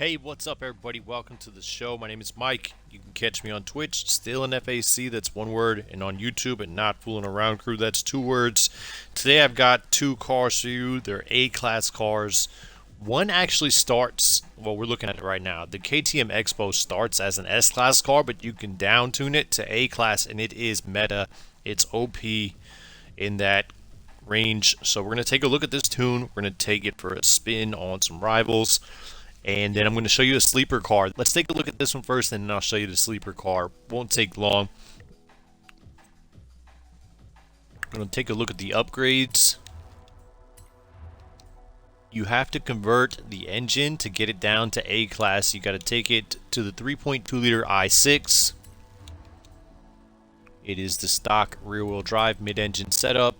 Hey, what's up, everybody? Welcome to the show. My name is Mike. You can catch me on Twitch, still in FAC, that's one word, and on YouTube at Not Fooling Around Crew, that's 2 words. Today I've got 2 cars for you. They're A-class cars. One actually starts, well, we're looking at it right now. The KTM X-Bow starts as an S-class car, but you can down tune it to A-class, and it is meta. It's OP in that range. So we're going to take a look at this tune. We're going to take it for a spin on some rivals. And then I'm going to show you a sleeper car. Let's take a look at this one first, and then I'll show you the sleeper car. Won't take long. I'm going to take a look at the upgrades. You have to convert the engine to get it down to A class. You got to take it to the 3.2 liter i6. It is the stock rear-wheel drive mid-engine setup,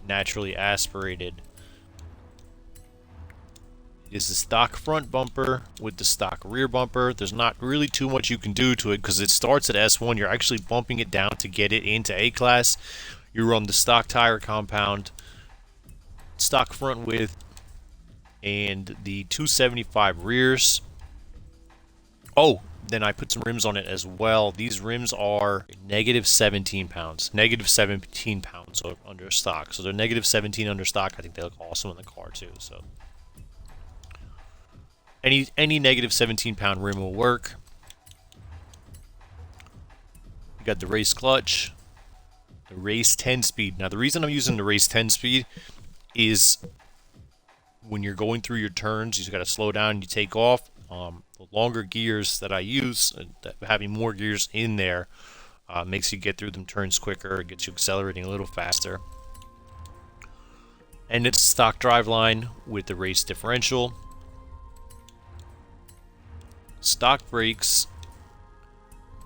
naturally aspirated. It is the stock front bumper with the stock rear bumper. There's not really too much you can do to it because it starts at S1. You're actually bumping it down to get it into A class. You run the stock tire compound, stock front width, and the 275 rears. Oh, then I put some rims on it as well. These rims are negative 17 pounds. Negative 17 pounds under stock. So they're negative 17 under stock. I think they look awesome in the car too. So any negative 17 pound rim will work. You got the race clutch, the race 10 speed. Now the reason I'm using the race 10 speed is when you're going through your turns, you just got to slow down. You take off. The longer gears that I use, having more gears in there, makes you get through them turns quicker. It gets you accelerating a little faster. And it's stock driveline with the race differential. Stock brakes,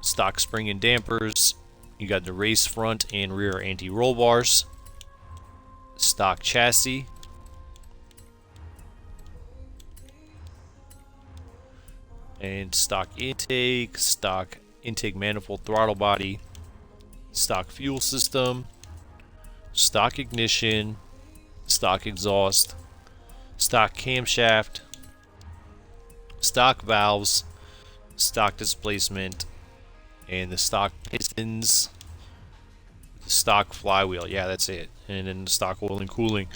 stock spring and dampers. You got the race front and rear anti-roll bars, stock chassis, and stock intake manifold throttle body, stock fuel system, stock ignition, stock exhaust, stock camshaft, stock valves, stock displacement, and the stock pistons, the stock flywheel. Yeah, that's it. And then the stock oil and cooling.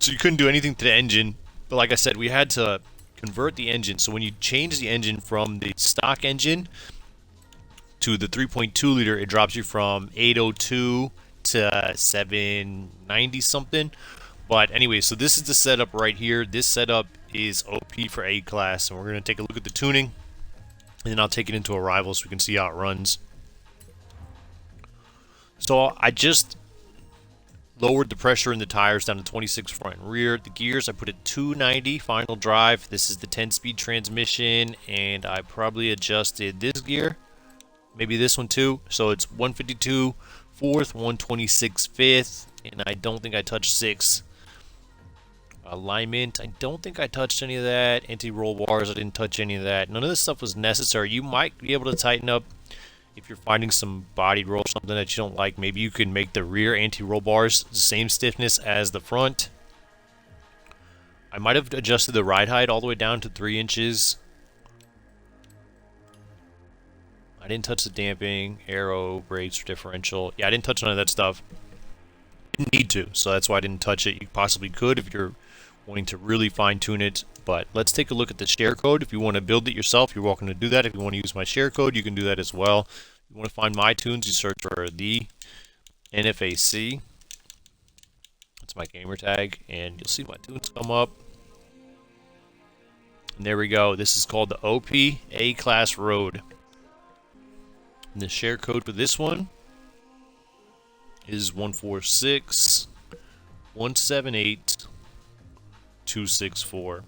So you couldn't do anything to the engine, but like I said, we had to convert the engine. So when you change the engine from the stock engine to the 3.2 liter, it drops you from 802 to 790 something. But anyway, so this is the setup right here. This setup is OP for A class, and we're going to take a look at the tuning, and then I'll take it into a rival so we can see how it runs. So I just lowered the pressure in the tires down to 26 front and rear. The gears, I put at 290 final drive. This is the 10-speed transmission, and I probably adjusted this gear, maybe this one too. So it's 152 fourth, 126 fifth, and I don't think I touched 6. Alignment, I don't think I touched any of that. Anti-roll bars, I didn't touch any of that. None of this stuff was necessary. You might be able to tighten up if you're finding some body roll, something that you don't like. Maybe you can make the rear anti-roll bars the same stiffness as the front. I might have adjusted the ride height all the way down to 3 inches. I didn't touch the damping, aero, brakes, differential. Yeah, I didn't touch none of that stuff. Didn't need to, so that's why I didn't touch it. You possibly could if you're wanting to really fine-tune it. But let's take a look at the share code. If you want to build it yourself, you're welcome to do that. If you want to use my share code, you can do that as well. If you want to find my tunes, you search for the NFAC. That's my gamer tag, and you'll see my tunes come up. And there we go. This is called the OP A-Class Road. And the share code for this one is 146 178 264.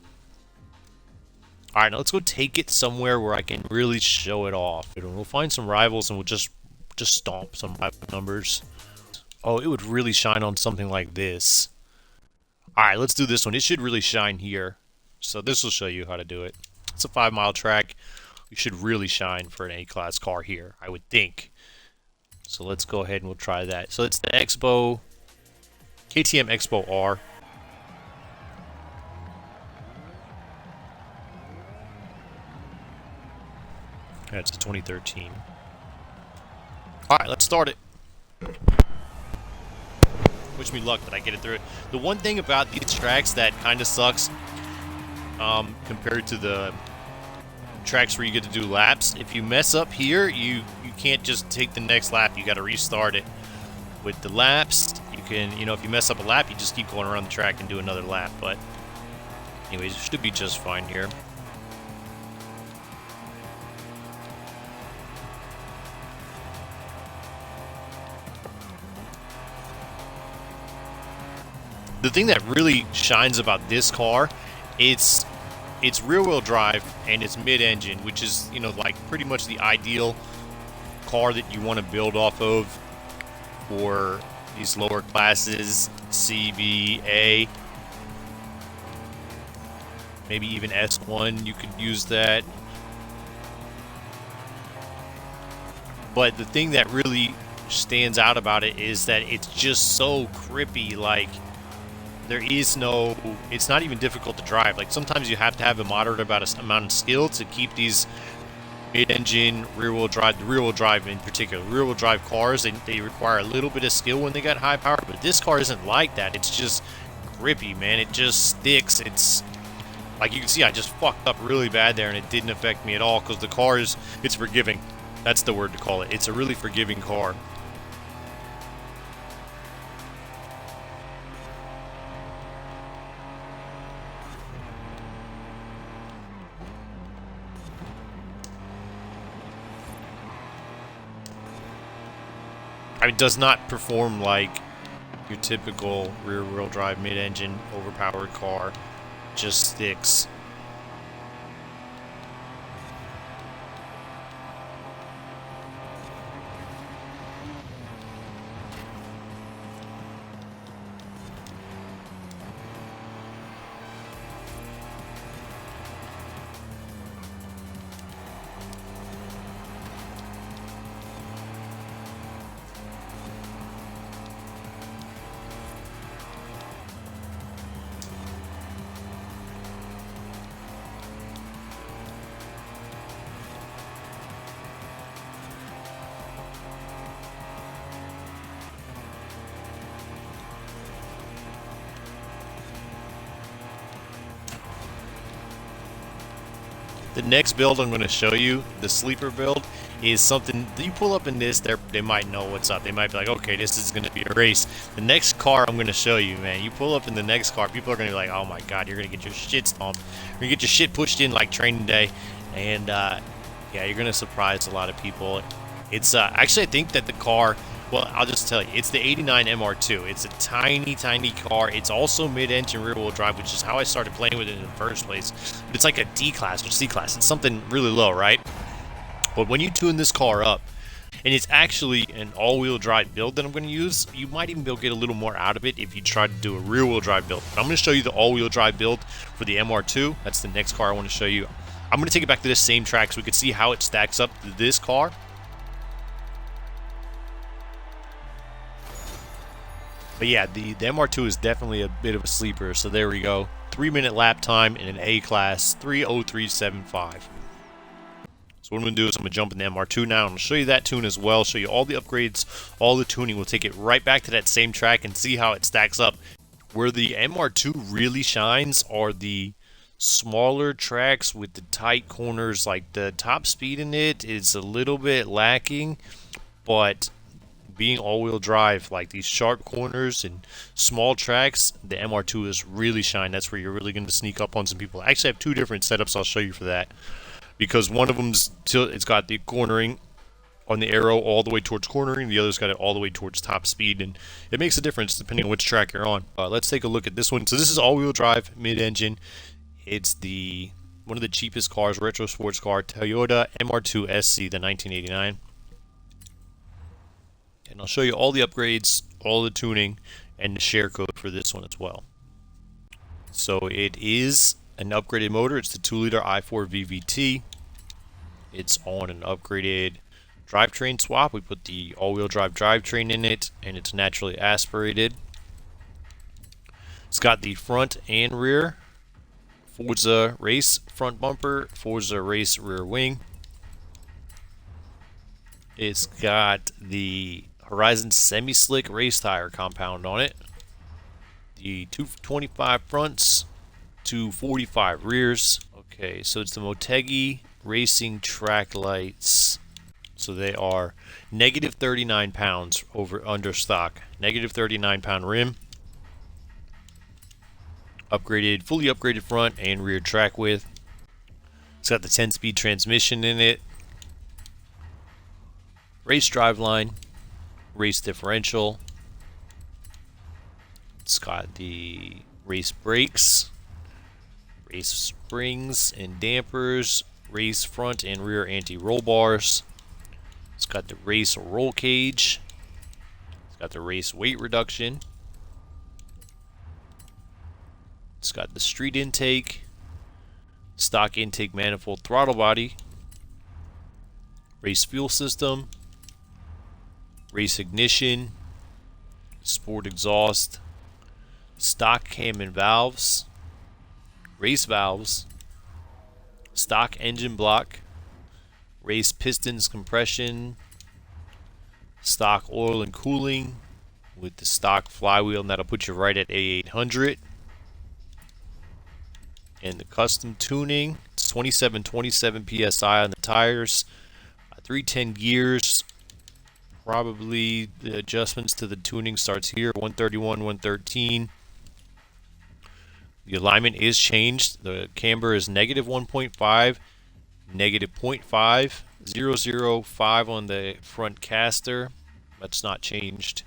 Alright, now let's go take it somewhere where I can really show it off. We'll find some rivals and we'll just stomp some rival numbers. Oh, it would really shine on something like this. Alright, let's do this one. It should really shine here. So this will show you how to do it. It's a 5-mile track. You should really shine for an A-class car here, I would think. So let's go ahead and we'll try that. So it's the X-Bow, KTM X-Bow R. That's a 2013. Alright, let's start it. Wish me luck that I get it through it. The one thing about these tracks that kind of sucks compared to the tracks where you get to do laps, if you mess up here, you can't just take the next lap. You got to restart it. With the laps, you can, if you mess up a lap, you just keep going around the track and do another lap. But anyways, it should be just fine here. The thing that really shines about this car, it's rear-wheel drive and it's mid-engine, which is, like pretty much the ideal car that you want to build off of for these lower classes, C, B, A, maybe even S1, you could use that. But the thing that really stands out about it is that it's just so grippy. Like, there is no, it's not even difficult to drive. Like, sometimes you have to have a moderate amount of skill to keep these mid-engine rear-wheel drive, the rear-wheel drive in particular, rear-wheel drive cars, they require a little bit of skill when they got high power, but this car isn't like that. It's just grippy, man. It just sticks. It's like, you can see I just fucked up really bad there, and it didn't affect me at all because the car it's forgiving. That's the word to call it. It's a really forgiving car. I mean, it does not perform like your typical rear-wheel drive mid-engine overpowered car. Just sticks. The next build I'm going to show you, the sleeper build, is something that you pull up in this, they might know what's up. They might be like, okay, this is going to be a race. The next car I'm going to show you, man, you pull up in the next car, people are going to be like, oh my god, you're going to get your shit stomped. You're going to get your shit pushed in like training day. And yeah, you're going to surprise a lot of people. It's actually, I think that the car, well, I'll just tell you, it's the '89 MR2. It's a tiny, tiny car. It's also mid-engine rear-wheel drive, which is how I started playing with it in the first place. But it's like a D-class or C-class. It's something really low, right? But when you tune this car up, and it's actually an all-wheel drive build that I'm going to use, you might even be able to get a little more out of it if you try to do a rear-wheel drive build. But I'm going to show you the all-wheel drive build for the MR2. That's the next car I want to show you. I'm going to take it back to this same track so we can see how it stacks up to this car. But yeah, the MR2 is definitely a bit of a sleeper. So there we go. 3-minute lap time in an A-class, 3:03.75. So what I'm going to do is I'm going to jump in the MR2 now. I'm going to show you that tune as well, show you all the upgrades, all the tuning. We'll take it right back to that same track and see how it stacks up. Where the MR2 really shines are the smaller tracks with the tight corners. Like, the top speed in it is a little bit lacking, but being all-wheel drive, like these sharp corners and small tracks, the MR2 is really shine. That's where you're really going to sneak up on some people. I actually have two different setups I'll show you for that, because one of them's it's got the cornering on the aero all the way towards cornering, the other's got it all the way towards top speed, and it makes a difference depending on which track you're on. Let's take a look at this one. So this is all-wheel drive mid-engine. It's one of the cheapest cars, retro sports car, Toyota MR2 SC, the 1989. And I'll show you all the upgrades, all the tuning, and the share code for this one as well. So it is an upgraded motor. It's the 2-liter i4 VVT. It's on an upgraded drivetrain swap. We put the all-wheel drive drivetrain in it, and it's naturally aspirated. It's got the front and rear Forza Race front bumper, Forza Race rear wing. It's got the Horizon Semi-Slick race tire compound on it. The 225 fronts, 245 rears. Okay, so it's the Motegi Racing track lights. So they are negative 39 pounds over under stock. Negative 39-pound rim. Upgraded, fully upgraded front and rear track width. It's got the 10-speed transmission in it. Race driveline. Race differential. It's got the race brakes. Race springs and dampers. Race front and rear anti-roll bars. It's got the race roll cage. It's got the race weight reduction. It's got the street intake, stock intake manifold throttle body, race fuel system, race ignition, sport exhaust, stock cam and valves, race valves, stock engine block, race pistons compression, stock oil and cooling with the stock flywheel, and that'll put you right at A800. And the custom tuning, it's 27 psi on the tires, 310 gears. Probably the adjustments to the tuning starts here, 131, 113. The alignment is changed. The camber is negative 1.5, negative 0.5, 005 on the front caster. That's not changed.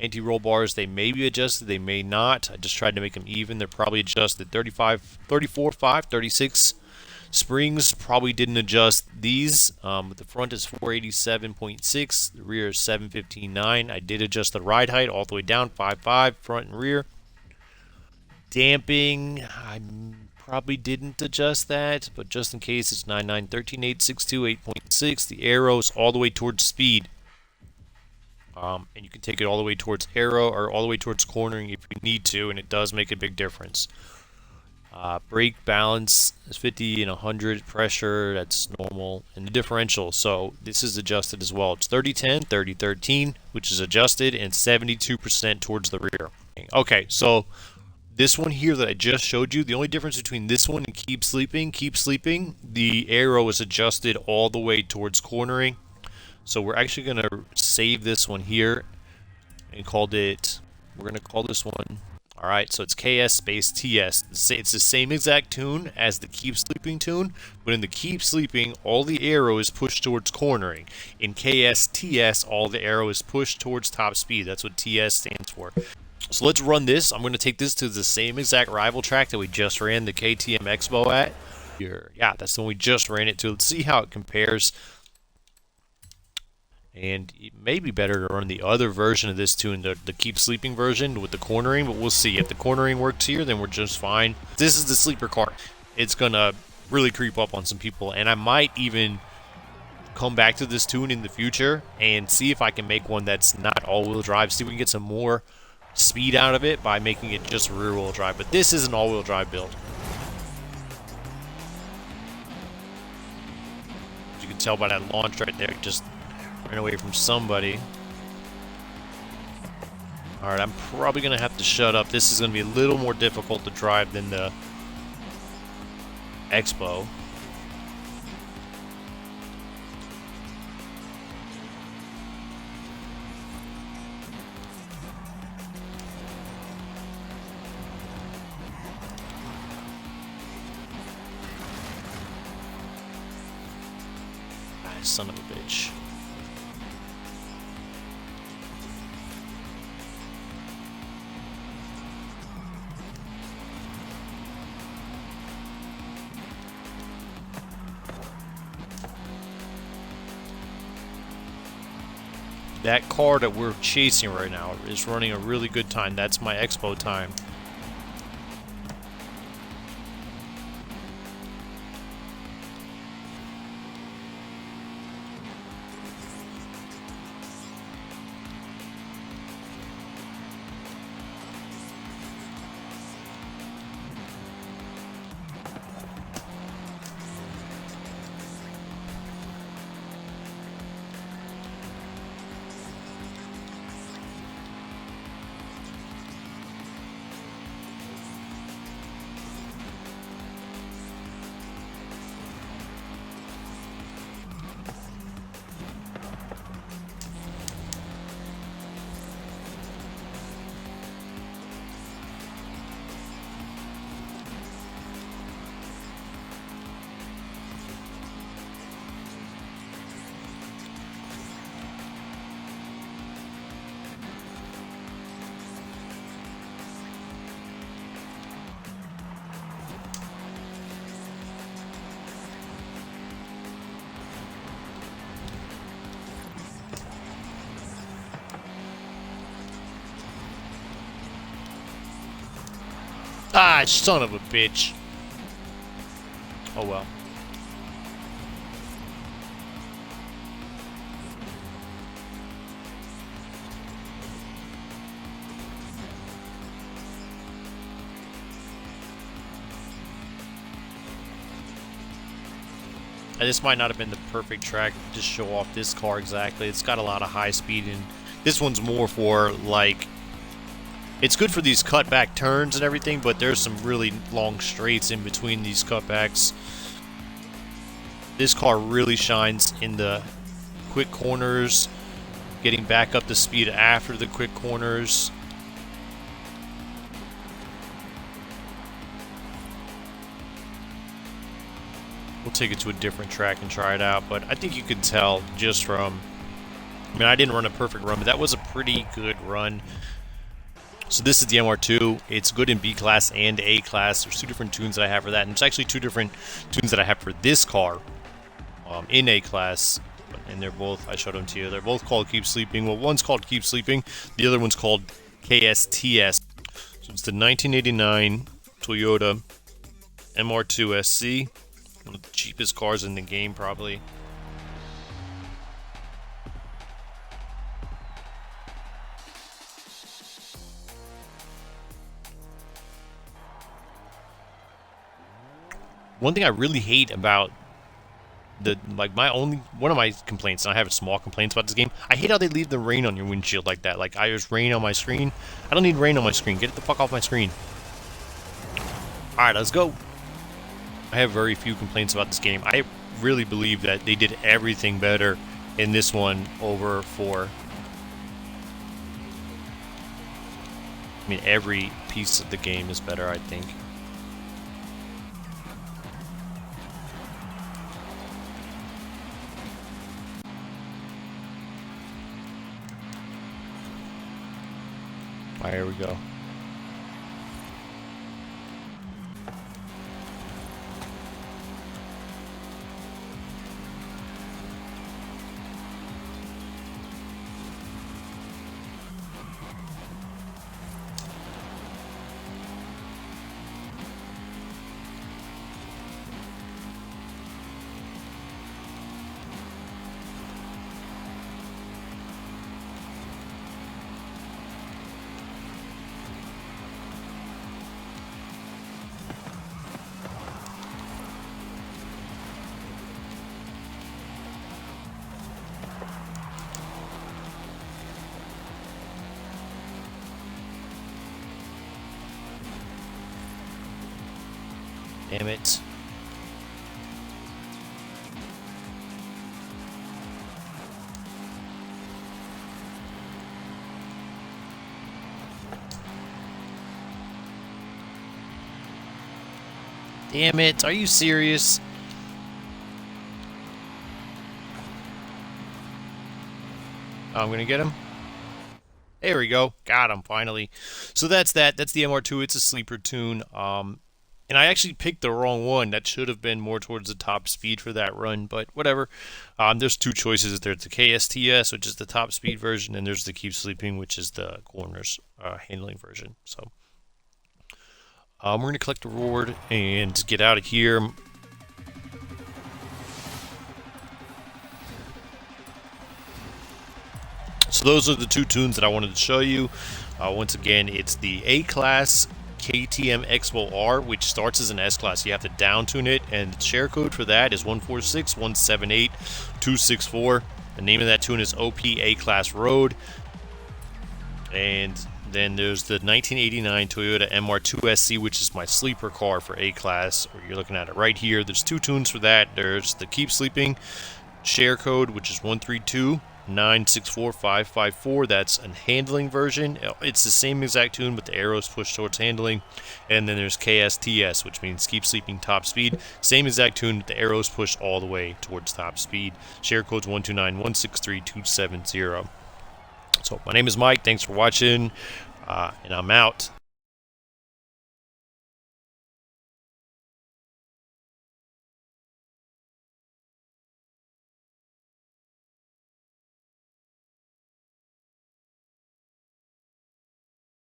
Anti-roll bars, they may be adjusted, they may not. I just tried to make them even. They're probably adjusted. 35, 34, 5, 36. Springs probably didn't adjust these. But the front is 487.6. The rear is 715.9. I did adjust the ride height all the way down, 5.5, front and rear. Damping, I probably didn't adjust that, but just in case, it's 99, 13, 8, 6, 2, 8.6. The aero is all the way towards speed. And you can take it all the way towards aero or all the way towards cornering if you need to, and it does make a big difference. Brake balance is 50 and 100 pressure, that's normal. And the differential, so this is adjusted as well. It's 30-10, 30-13, which is adjusted, and 72% towards the rear. Okay, so this one here that I just showed you, the only difference between this one and Keep Sleeping, the aero is adjusted all the way towards cornering. So we're actually going to save this one here and we're going to call this one, alright, so it's KS space TS. It's the same exact tune as the Keep Sleeping tune, but in the Keep Sleeping, all the aero is pushed towards cornering. In KS TS, all the aero is pushed towards top speed. That's what TS stands for. So let's run this. I'm going to take this to the same exact rival track that we just ran the KTM X-Bow at. Here, yeah, that's the one we just ran it to. Let's see how it compares. And it may be better to run the other version of this tune, the Keep Sleeping version with the cornering, but we'll see. If the cornering works here, then we're just fine. This is the sleeper car. It's going to really creep up on some people, and I might even come back to this tune in the future and see if I can make one that's not all-wheel drive, see if we can get some more speed out of it by making it just rear-wheel drive. But this is an all-wheel drive build. As you can tell by that launch right there, just ran away from somebody. Alright, I'm probably going to have to shut up. This is going to be a little more difficult to drive than the X-Bow. Ah, son of a bitch. That car that we're chasing right now is running a really good time. That's my X-Bow time. Ah, son of a bitch. Oh well. This might not have been the perfect track to just show off this car exactly. It's got a lot of high speed, and this one's more for, like, it's good for these cutback turns and everything, but there's some really long straights in between these cutbacks. This car really shines in the quick corners, getting back up to speed after the quick corners. We'll take it to a different track and try it out, but I think you can tell just from, I mean, I didn't run a perfect run, but that was a pretty good run. So this is the MR2. It's good in B class and A class. There's two different tunes that I have for that, and it's actually two different tunes that I have for this car in A class, and they're both, I showed them to you, they're both called Keep Sleeping. Well, one's called Keep Sleeping, the other one's called KSTS. So it's the 1989 Toyota MR2 SC. One of the cheapest cars in the game, probably. One thing I really hate about one of my complaints, and I have small complaints about this game, I hate how they leave the rain on your windshield like that. Like, there's rain on my screen. I don't need rain on my screen. Get it the fuck off my screen. Alright, let's go. I have very few complaints about this game. I really believe that they did everything better in this one over 4. I mean, every piece of the game is better, I think. Alright, here we go. Damn it. Damn it, are you serious? Oh, I'm gonna get him. There we go. Got him, finally. So that's that. That's the MR2. It's a sleeper tune. And I actually picked the wrong one. That should have been more towards the top speed for that run, but whatever. There's two choices. There's the KSTS, which is the top speed version, and there's the Keep Sleeping, which is the corners handling version. So we're going to collect the reward and get out of here. So those are the two tunes that I wanted to show you. Once again, it's the A-Class KTM X-Bow R, which starts as an S-Class. You have to down-tune it, and the share code for that is 146178264. The name of that tune is OP A-Class Road. And then there's the 1989 Toyota MR2 SC, which is my sleeper car for A-Class, or you're looking at it right here. There's two tunes for that. There's the Keep Sleeping share code, which is 132964554. That's a handling version. It's the same exact tune, but the arrows push towards handling. And then there's KSTS, which means Keep Sleeping top speed. Same exact tune, but the arrows push all the way towards top speed. Share code's 129163270. So my name is Mike. Thanks for watching, and I'm out.